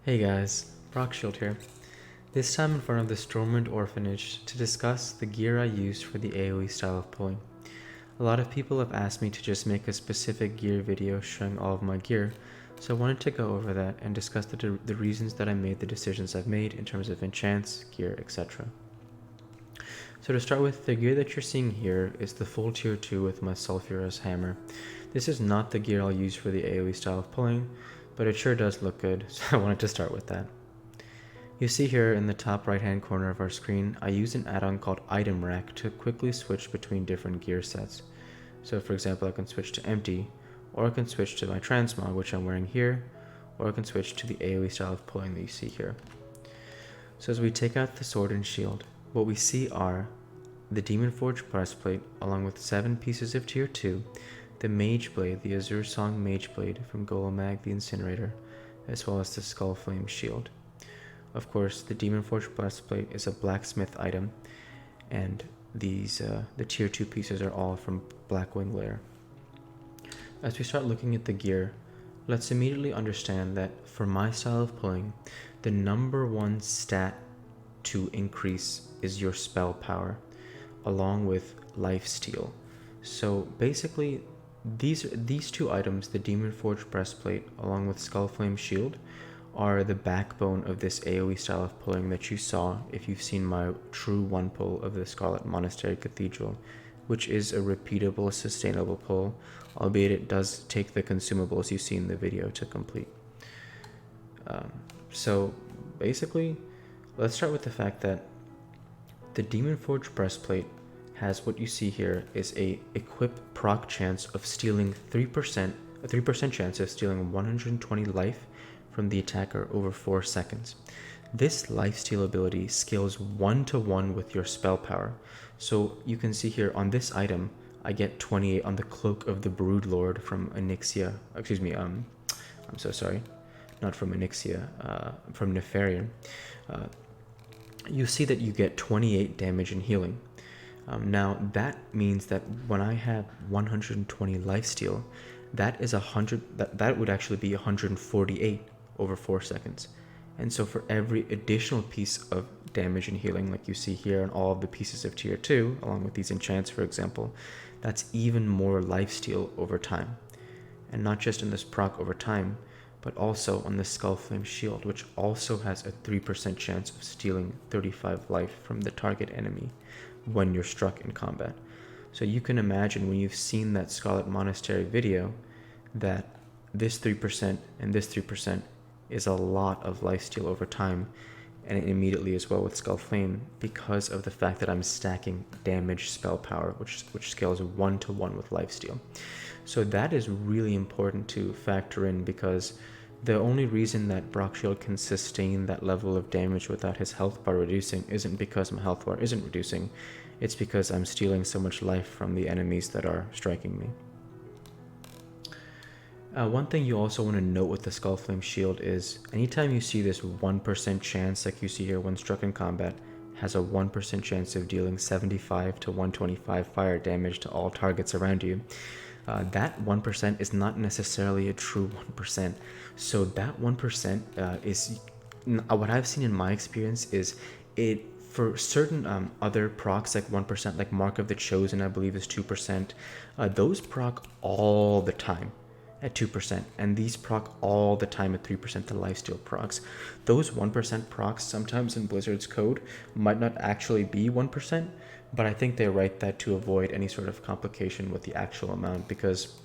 Hey guys, Rockshield here. This time in front of the Stormwind Orphanage to discuss the gear I used for the AoE style of pulling. A lot of people have asked me to just make a specific gear video showing all of my gear, so I wanted to go over that and discuss the reasons that I made the decisions I've made in terms of enchants, gear, etc. So to start with, the gear that you're seeing here is the full tier 2 with my Sulphurous Hammer. This is not the gear I'll use for the AoE style of pulling, but it sure does look good, so I wanted to start with that. You see here in the top right hand corner of our screen, I use an add-on called Item Rack to quickly switch between different gear sets. So for example, I can switch to empty, or I can switch to my transmog, which I'm wearing here, or I can switch to the AoE style of pulling that you see here. So as we take out the sword and shield, what we see are the Demon Forge Breastplate along with 7 pieces of tier 2, the Mage Blade, the Azure Song Mage Blade from Golemag the Incinerator, as well as the Skull Flame Shield. Of course, the Demon Forge Breastplate is a blacksmith item, and these the tier 2 pieces are all from Blackwing Lair. As we start looking at the gear, let's immediately understand that for my style of pulling, the number one stat to increase is your spell power, along with lifesteal. So basically, these two items, the Demon Forge Breastplate along with Skullflame Shield, are the backbone of this AoE style of pulling that you saw if you've seen my true one pull of the Scarlet Monastery Cathedral, which is a repeatable, sustainable pull, albeit it does take the consumables you see in the video to complete. So basically, let's start with the fact that the Demon Forge Breastplate has what you see here is a equip proc chance of stealing 3%, a 3% chance of stealing 120 life from the attacker over 4 seconds. This lifesteal ability scales 1-to-1 with your spell power. So you can see here on this item, I get 28 on the Cloak of the Broodlord from Onyxia. Excuse me, I'm so sorry. Not from Onyxia, from Nefarian. You see that you get 28 damage and healing. Now that means that when I have 120 lifesteal, that is 100. That would actually be 148 over 4 seconds. And so for every additional piece of damage and healing, like you see here on all of the pieces of tier 2, along with these enchants, for example, that's even more lifesteal over time. And not just in this proc over time, but also on the Skullflame Shield, which also has a 3% chance of stealing 35 life from the target enemy when you're struck in combat. So you can imagine when you've seen that Scarlet Monastery video that this 3% and this 3% is a lot of lifesteal over time, and immediately as well with Skullflame because of the fact that I'm stacking damage spell power, which scales 1-to-1 with lifesteal. So that is really important to factor in, because the only reason that Brockshield can sustain that level of damage without his health bar reducing isn't because my health bar isn't reducing, it's because I'm stealing so much life from the enemies that are striking me. One thing you also want to note with the Skullflame Shield is anytime you see this 1% chance, like you see here when struck in combat, has a 1% chance of dealing 75 to 125 fire damage to all targets around you. That 1% is not necessarily a true 1%. So that 1% is what I've seen in my experience is it for certain other procs like 1%, like Mark of the Chosen, I believe is 2%. Those proc all the time at 2%, and these proc all the time at 3% to lifesteal procs. Those 1% procs sometimes in Blizzard's code might not actually be 1%, but I think they write that to avoid any sort of complication with the actual amount, because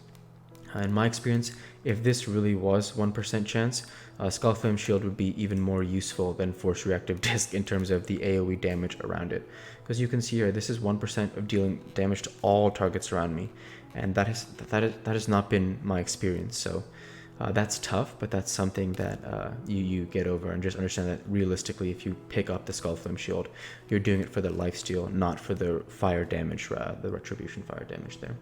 in my experience, if this really was 1% chance, Skullflame Shield would be even more useful than Force Reactive Disc in terms of the AoE damage around it. Because you can see here, this is 1% of dealing damage to all targets around me, and that has not been my experience. So that's tough, but that's something that you get over, and just understand that realistically, if you pick up the Skullflame Shield, you're doing it for the lifesteal, not for the fire damage, the retribution fire damage there.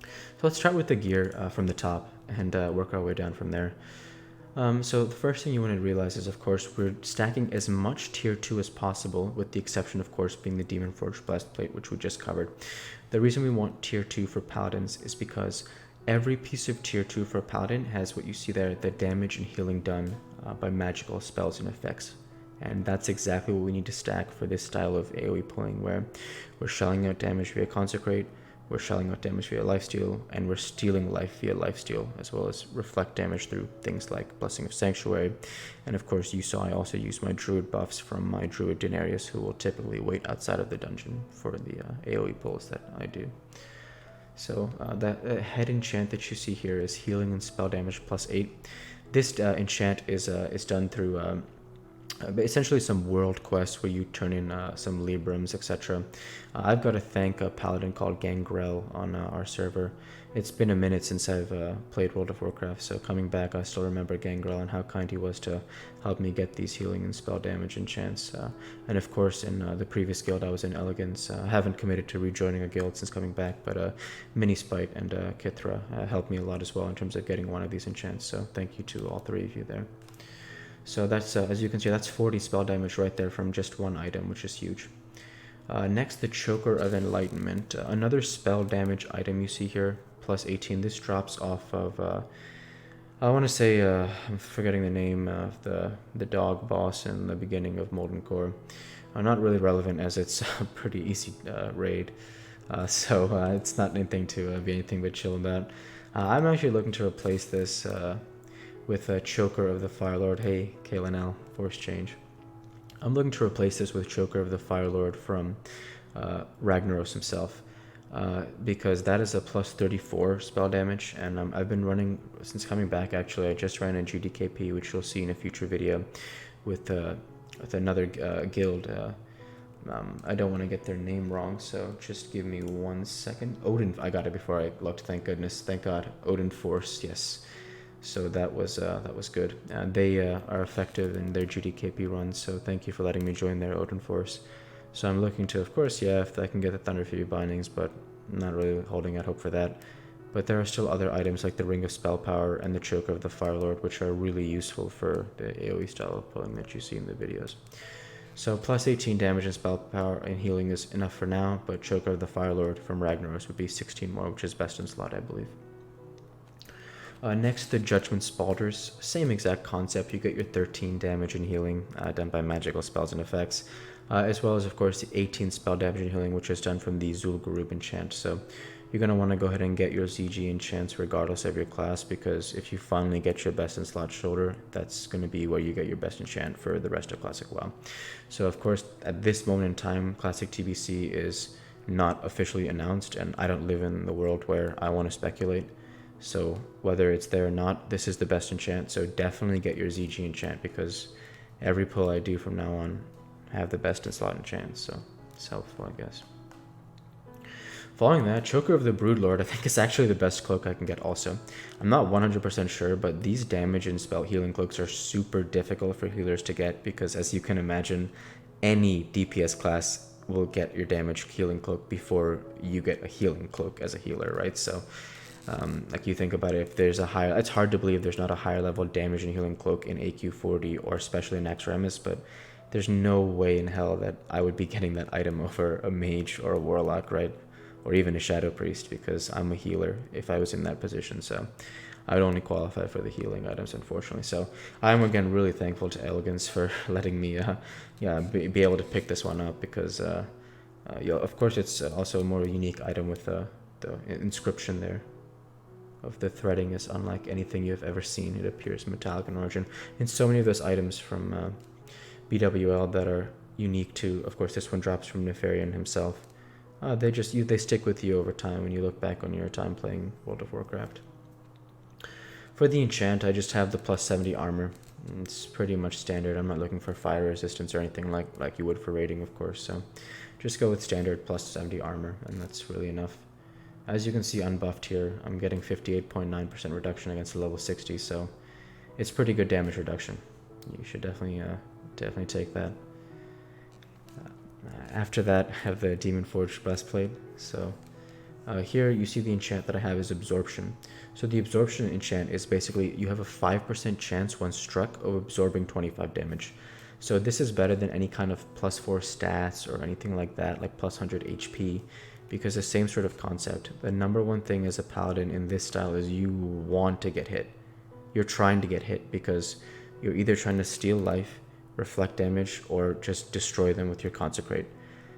So let's start with the gear from the top and work our way down from there. So the first thing you want to realize is, of course, we're stacking as much tier 2 as possible, with the exception, of course, being the Demon Forge Breastplate, which we just covered. The reason we want tier 2 for Paladins is because every piece of tier 2 for Paladin has what you see there, the damage and healing done by magical spells and effects. And that's exactly what we need to stack for this style of AoE pulling, where we're shelling out damage via Consecrate, we're shelling out damage via Lifesteal, and we're stealing life via Lifesteal, as well as reflect damage through things like Blessing of Sanctuary. And of course, you saw I also use my Druid buffs from my Druid Denarius, who will typically wait outside of the dungeon for the AoE pulls that I do. So that head enchant that you see here is healing and spell damage +8. This enchant is done through essentially some world quests where you turn in some Librams, etc. I've got to thank a paladin called Gangrel on our server. It's been a minute since I've played World of Warcraft, so coming back I still remember Gangrel and how kind he was to help me get these healing and spell damage enchants. And of course in the previous guild I was in Elegance. I haven't committed to rejoining a guild since coming back, but Minispite and Kithra helped me a lot as well in terms of getting one of these enchants, so thank you to all three of you there. So that's, as you can see, that's 40 spell damage right there from just one item, which is huge. Next, the Choker of Enlightenment. Another spell damage item you see here, +18. This drops off of, I want to say, I'm forgetting the name of the dog boss in the beginning of Molten Core. Not really relevant as it's a pretty easy raid. So it's not anything to be anything but chill about. I'm actually looking to replace this with a Choker of the Firelord. Hey, KLNL, Force Change. I'm looking to replace this with Choker of the Firelord from Ragnaros himself, because that is a +34 spell damage, and I've been running, since coming back actually, I just ran a GDKP, which you'll see in a future video, with another guild. I don't want to get their name wrong, so just give me 1 second. Odin, I got it before I looked, thank goodness, thank God. Odin Force, yes. So that was good. They are effective in their GDKP runs, so thank you for letting me join their Odin Force. So I'm looking to, of course, yeah, if I can get the Thunder Fury bindings, but I'm not really holding out hope for that. But there are still other items like the Ring of Spell Power and the Choker of the Firelord, which are really useful for the AoE style of pulling that you see in the videos. So +18 damage and spell power and healing is enough for now, but Choker of the Firelord from Ragnaros would be 16 more, which is best in slot, I believe. Next, the Judgment Spalders. Same exact concept. You get your 13 damage and healing done by magical spells and effects, as well as, of course, the 18 spell damage and healing, which is done from the Zul'Gurub enchant. So you're going to want to go ahead and get your ZG enchants regardless of your class, because if you finally get your best in slot shoulder, that's going to be where you get your best enchant for the rest of Classic WoW. So, of course, at this moment in time, Classic TBC is not officially announced, and I don't live in the world where I want to speculate. So whether it's there or not, this is the best enchant, so definitely get your ZG enchant, because every pull I do from now on have the best in slot enchants, so it's helpful, I guess. Following that, Choker of the Broodlord, I think is actually the best cloak I can get also. I'm not 100% sure, but these damage and spell healing cloaks are super difficult for healers to get, because as you can imagine, any DPS class will get your damage healing cloak before you get a healing cloak as a healer, right? So like you think about it, if there's a higher, it's hard to believe there's not a higher level damage and healing cloak in AQ40 or especially in Naxxramas, but there's no way in hell that I would be getting that item over a mage or a warlock, right? Or even a shadow priest, because I'm a healer if I was in that position, so I would only qualify for the healing items, unfortunately. So I'm again really thankful to Elegance for letting me be able to pick this one up, because of course it's also a more unique item with the inscription there of the threading is unlike anything you've ever seen. It appears metallic in origin. And so many of those items from BWL that are unique to, of course, this one drops from Nefarian himself. They stick with you over time when you look back on your time playing World of Warcraft. For the enchant, I just have the +70 armor. It's pretty much standard. I'm not looking for fire resistance or anything like you would for raiding, of course. So just go with standard +70 armor, and that's really enough. As you can see unbuffed here, I'm getting 58.9% reduction against the level 60, so it's pretty good damage reduction. You should definitely take that. After that, I have the Demon Forged Breastplate. So here you see the enchant that I have is Absorption. So the Absorption enchant is basically you have a 5% chance when struck of absorbing 25 damage. So this is better than any kind of +4 stats or anything like that, like +100 HP. Because the same sort of concept. The number one thing as a paladin in this style is you want to get hit. You're trying to get hit, because You're either trying to steal life, reflect damage, or just destroy them with your Consecrate.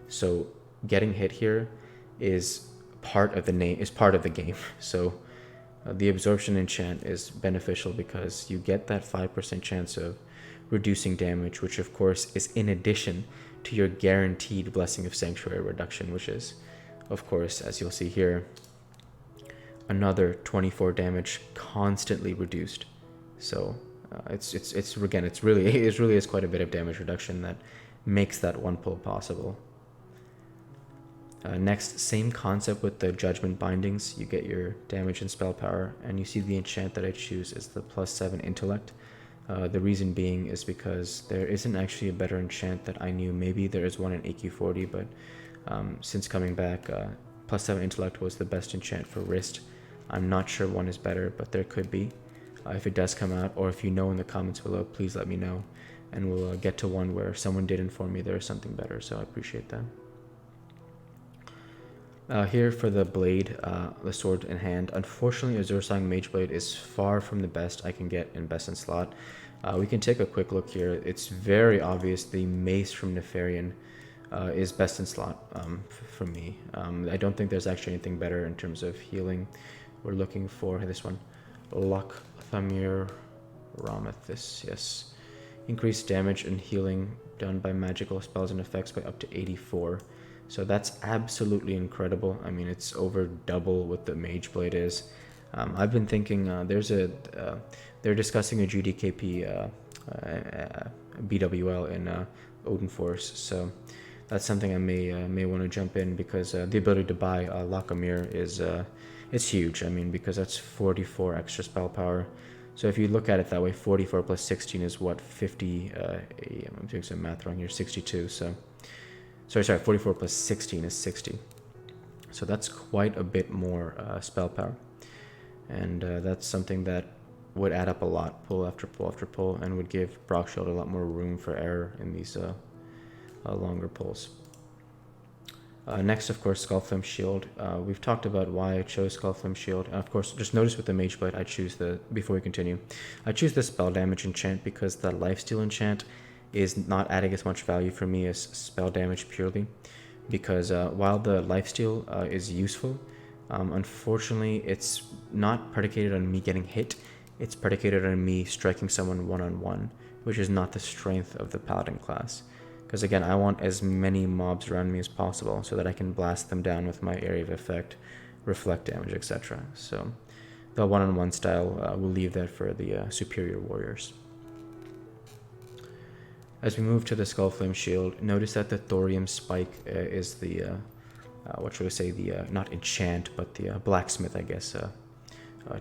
So getting hit here is part of the game. So the absorption enchant is beneficial because you get that 5% chance of reducing damage, which of course is in addition to your guaranteed Blessing of Sanctuary reduction, which is, of course, as you'll see here, another 24 damage constantly reduced. So it's again, it really is quite a bit of damage reduction that makes that one pull possible. Next, same concept with the Judgment Bindings. You get your damage and spell power, and you see the enchant that I choose is the +7 Intellect. The reason being is because there isn't actually a better enchant that I knew. Maybe there is one in AQ40, but since coming back, +7 Intellect was the best enchant for wrist. I'm not sure one is better, but there could be. If it does come out, or if you know in the comments below, please let me know, and we'll get to one where someone did inform me there is something better, so I appreciate that. Here for the blade, the sword in hand. Unfortunately, a Zursang Mage Blade is far from the best I can get in best in slot. We can take a quick look here. It's very obvious the Mace from Nefarian is best in slot for me. I don't think there's actually anything better in terms of healing. We're looking for this one, Lok Thamir Ramethis, yes. Increased damage and healing done by magical spells and effects by up to 84. So that's absolutely incredible. I mean, it's over double what the Mage Blade is. I've been thinking they're discussing a GDKP BWL in Odin Force, so that's something I may want to jump in, because the ability to buy Lakamir is it's huge. I mean, because that's 44 extra spell power. So if you look at it that way, 44 plus 16 is what, 50? I'm doing some math wrong here. 62. So. Sorry, 44 plus 16 is 60. So that's quite a bit more spell power. And that's something that would add up a lot, pull after pull after pull, and would give Brockshield a lot more room for error in these longer pulls. Next, of course, Skullflame Shield. We've talked about why I chose Skullflame Shield. And of course, just notice with the Mage Blade, before we continue, I choose the spell damage enchant because the lifesteal enchant is not adding as much value for me as spell damage purely, because while the lifesteal is useful, unfortunately it's not predicated on me getting hit. It's predicated on me striking someone one-on-one, which is not the strength of the Paladin class. Because again, I want as many mobs around me as possible so that I can blast them down with my area of effect, reflect damage, etc. So the one-on-one style, we'll leave that for the superior warriors. As we move to the Skullflame Shield, notice that the Thorium Spike is the, what should I say, the, not enchant, but the blacksmith, I guess,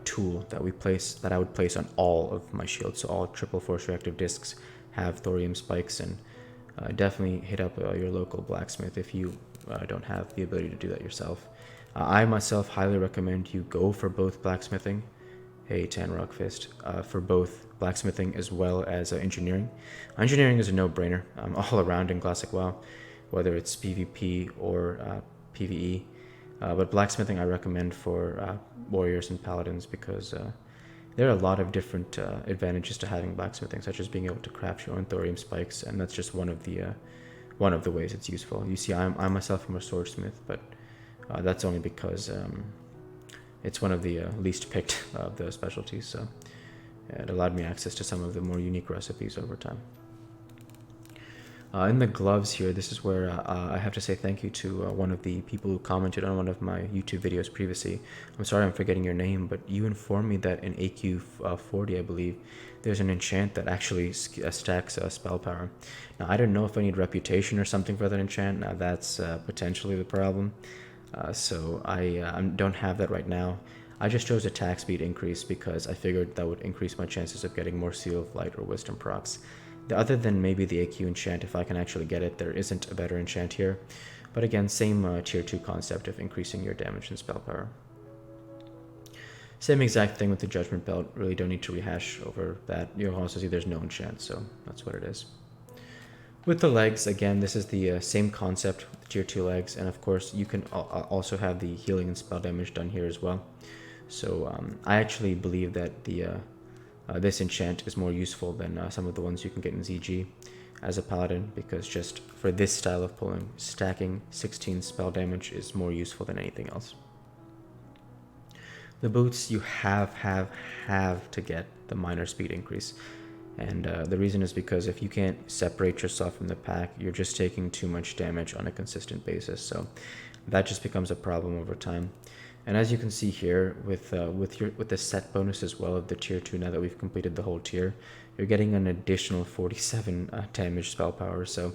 tool that I would place on all of my shields. So all triple force reactive discs have Thorium Spikes, and definitely hit up your local blacksmith if you don't have the ability to do that yourself. I myself highly recommend you go for both blacksmithing. Hey, Tan Rockfist, for both blacksmithing as well as engineering. Engineering is a no-brainer all around in Classic WoW, whether it's PvP or PvE. But blacksmithing I recommend for warriors and paladins, because there are a lot of different advantages to having blacksmithing, such as being able to craft your own thorium spikes, and that's just one of the ways it's useful. You see, I myself am a swordsmith, but that's only because it's one of the least picked of the specialties, so it allowed me access to some of the more unique recipes over time. In the gloves here, this is where I have to say thank you to one of the people who commented on one of my YouTube videos previously. I'm sorry I'm forgetting your name, but you informed me that in AQ40, I believe, there's an enchant that actually stacks spell power. Now, I don't know if I need reputation or something for that enchant. Now, that's potentially the problem. So I don't have that right now. I just chose attack speed increase because I figured that would increase my chances of getting more Seal of Light or Wisdom procs. Other than maybe the AQ enchant, if I can actually get it, there isn't a better enchant here. But again, same tier 2 concept of increasing your damage and spell power. Same exact thing with the Judgment Belt, really don't need to rehash over that. You'll also see there's no enchant, so that's what it is. With the legs, again, this is the same concept with tier 2 legs, and of course you can also have the healing and spell damage done here as well. So I actually believe that the This enchant is more useful than some of the ones you can get in ZG as a paladin, because just for this style of pulling, stacking 16 spell damage is more useful than anything else. The boots, you have to get the minor speed increase. And the reason is because if you can't separate yourself from the pack, you're just taking too much damage on a consistent basis. So that just becomes a problem over time. And as you can see here, with the set bonus as well of the tier 2, now that we've completed the whole tier, you're getting an additional 47 damage spell power. So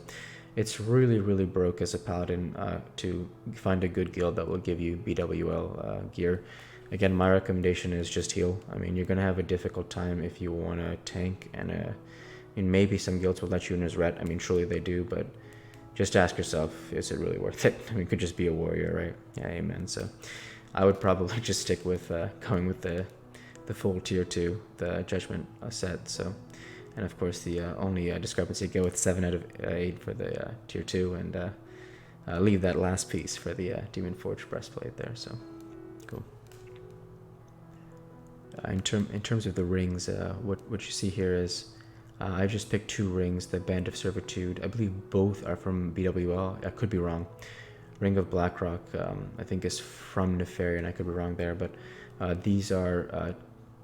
it's really broke as a paladin to find a good guild that will give you BWL gear. Again, my recommendation is just heal. I mean, you're going to have a difficult time if you want to tank, and I mean, maybe some guilds will let you in as ret. I mean, surely they do, but just ask yourself, is it really worth it? I mean, it could just be a warrior, right? Yeah, amen. So I would probably just stick with going with the full tier 2, the judgment set. So, and of course the only discrepancy, go with 7 out of 8 for the tier 2, and leave that last piece for the Demon Forge breastplate there. So cool. In terms of the rings, what you see here is I just picked 2 rings, the Band of Servitude. I believe both are from BWL. I could be wrong. Ring of Blackrock, I think, is from Nefarian. I could be wrong there, but these are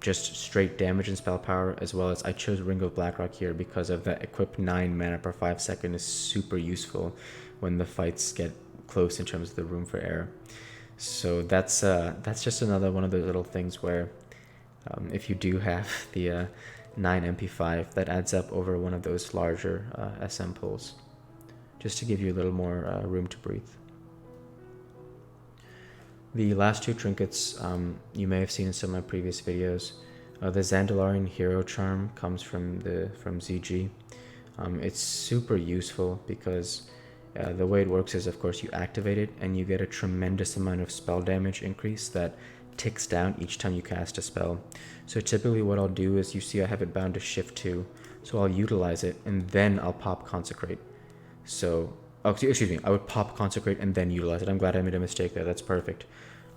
just straight damage and spell power, as well as I chose Ring of Blackrock here because of that equip 9 mana per 5 second is super useful when the fights get close in terms of the room for error. So that's just another one of those little things where if you do have the 9 MP5, that adds up over one of those larger SM pulls, just to give you a little more room to breathe. The last 2 trinkets you may have seen in some of my previous videos. The Zandalarian Hero Charm comes from ZG. It's super useful because the way it works is, of course, you activate it and you get a tremendous amount of spell damage increase that ticks down each time you cast a spell. So typically what I'll do is, you see I have it bound to shift 2, so I'll utilize it and then I'll pop Consecrate. So, oh, excuse me, I would pop Consecrate and then utilize it. I'm glad I made a mistake there, that's perfect.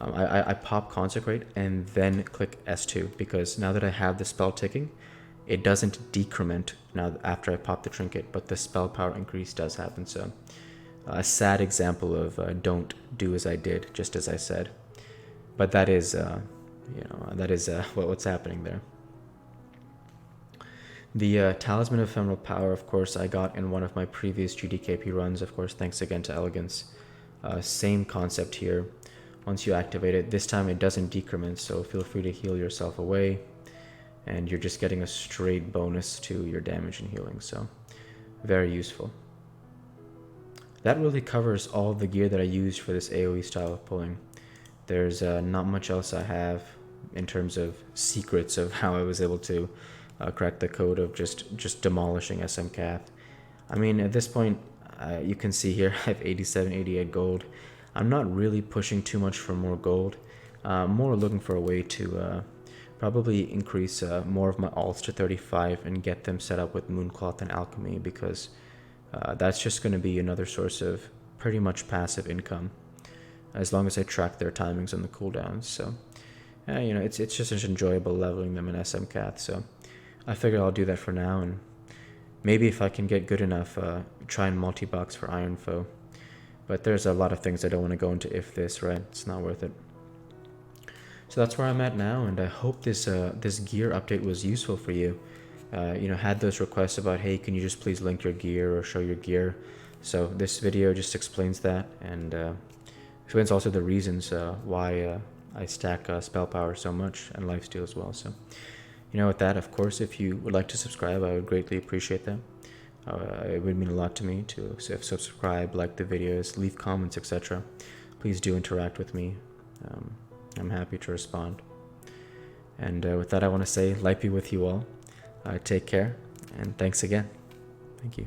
I pop Consecrate and then click S2, because now that I have the spell ticking, it doesn't decrement now after I pop the trinket, but the spell power increase does happen. So a sad example of don't do as I did, just as I said. But that is, what's happening there. The Talisman of Ephemeral Power, of course, I got in one of my previous GDKP runs, of course, thanks again to Elegance. Same concept here. Once you activate it, this time it doesn't decrement, so feel free to heal yourself away, and you're just getting a straight bonus to your damage and healing, so very useful. That really covers all the gear that I used for this AoE style of pulling. There's not much else I have in terms of secrets of how I was able to crack the code of just demolishing SM Cath. I mean, at this point, you can see here I have 87, 88 gold. I'm not really pushing too much for more gold. More looking for a way to probably increase more of my alts to 35 and get them set up with Mooncloth and Alchemy, because that's just going to be another source of pretty much passive income, as long as I track their timings and the cooldowns. So, it's just enjoyable leveling them in SM Cath. So I figure I'll do that for now, and maybe if I can get good enough, try and multi-box for Iron Foe. But there's a lot of things I don't want to go into if this, right? It's not worth it. So that's where I'm at now, and I hope this gear update was useful for you. Had those requests about, hey, can you just please link your gear or show your gear? So this video just explains that, and explains also the reasons why I stack spell power so much, and lifesteal as well. So, with that, of course, if you would like to subscribe, I would greatly appreciate that. It would mean a lot to me to subscribe, like the videos, leave comments, etc. Please do interact with me. I'm happy to respond. And with that, I want to say, light be with you all. Take care, and thanks again. Thank you.